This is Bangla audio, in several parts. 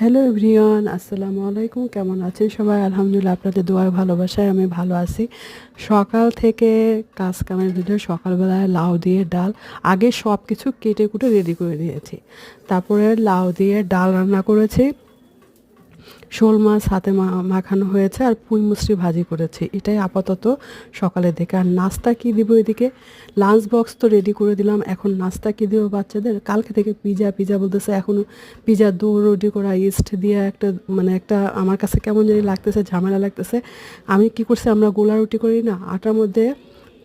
হ্যালো এভরিওয়ান, আসসালামু আলাইকুম। কেমন আছেন সবাই? আলহামদুলিল্লাহ, আপনাদের দোয়ার ভালোবাসায় আমি ভালো আছি। সকাল থেকে কাজ কামের ভিতরে সকালবেলায় লাউ দিয়ে ডাল, আগে সব কিছু কেটে কুটে রেডি করে নিয়েছি। তারপরে লাউ দিয়ে ডাল রান্না করেছি, শোল মাছ হাতে মাখানো হয়েছে, আর পুঁই মুচড়ি ভাজি করেছি। এটাই আপাতত সকালের দিকে। আর নাস্তা কী দিব এদিকে? লাঞ্চ বক্স তো রেডি করে দিলাম, এখন নাস্তা কী দেবো বাচ্চাদের? কালকে থেকে পিজা পিজা বলতেছে, এখনও পিজা দো রুটি করা ইস্ট দিয়ে একটা একটা আমার কাছে কেমন জানি লাগতেছে, ঝামেলা লাগতেছে। আমি কি করছি, আমরা গোলা রুটি করি না, আটার মধ্যে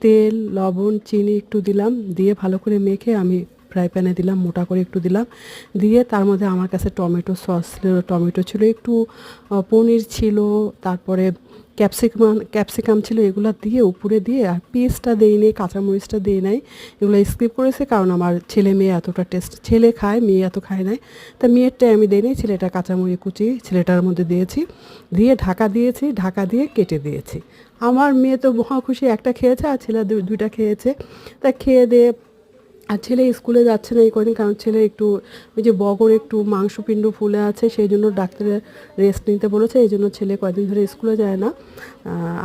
তেল লবণ চিনি একটু দিলাম, দিয়ে ভালো করে মেখে আমি ফ্রাই প্যানে দিলাম, মোটা করে একটু দিলাম, দিয়ে তার মধ্যে আমার কাছে টমেটো সস ছিল, টমেটো ছিল একটু, পনির ছিল, তারপরে ক্যাপসিকাম ছিল, এগুলো দিয়ে উপরে দিয়ে, আর পেস্টটা দিই নাই, কাঁচামরিচটা দিই নাই, এগুলো স্কিপ করেছে কারণ আমার ছেলে মেয়ে এতটা টেস্ট, ছেলে খায় মেয়ে এত খায় নাই, তা মেয়েরটাই আমি দিই নাই, ছেলেটা কাঁচামরিচ কুচি ছেলেটার মধ্যে দিয়েছি, দিয়ে ঢাকা দিয়েছি, ঢাকা দিয়ে কেটে দিয়েছি। আমার মেয়ে তো মহা খুশি, একটা খেয়েছে আর ছেলে দুইটা খেয়েছে। তা খেয়ে দিয়ে, আর ছেলে স্কুলে যাচ্ছে না এই কদিন, কারণ ছেলে একটু ওই যে বগর একটু মাংসপিণ্ড ফুলে আছে, সেই জন্য ডাক্তারের রেস্ট নিতে বলেছে, এই জন্য ছেলে কয়েকদিন ধরে স্কুলে যায় না।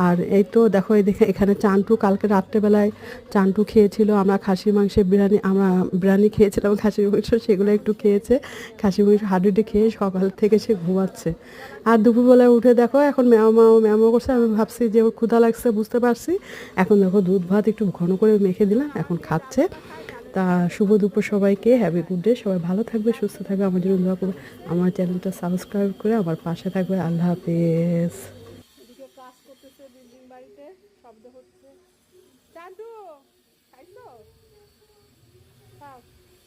আর এই তো দেখো, এই দেখে এখানে চান্টু কালকে রাত্রেবেলায় চান্টু খেয়েছিল, আমরা খাসির মাংসের বিরিয়ানি, আমরা বিরিয়ানি খেয়েছিলাম খাসির মাংস, সেগুলো একটু খেয়েছে, খাসির মাংস হাডুডি খেয়ে সকাল থেকে সে ঘুমাচ্ছে। আর দুপুরবেলায় উঠে দেখো এখন ম্যাও করছে, আমি ভাবছি যে ওর ক্ষুধা লাগছে, বুঝতে পারছি। এখন দেখো দুধ ভাত একটু ঘন করে মেখে দিলাম, এখন খাচ্ছে। তা শুভ দুপুর সবাইকে, হ্যাভি গুড ডে, সবাই ভালো থাকবে সুস্থ থাকবে, আমার জন্য দোয়া করবে, আমার চ্যানেলটা সাবস্ক্রাইব করে আমার পাশে থাকবে। আল্লাহ হাফেজ।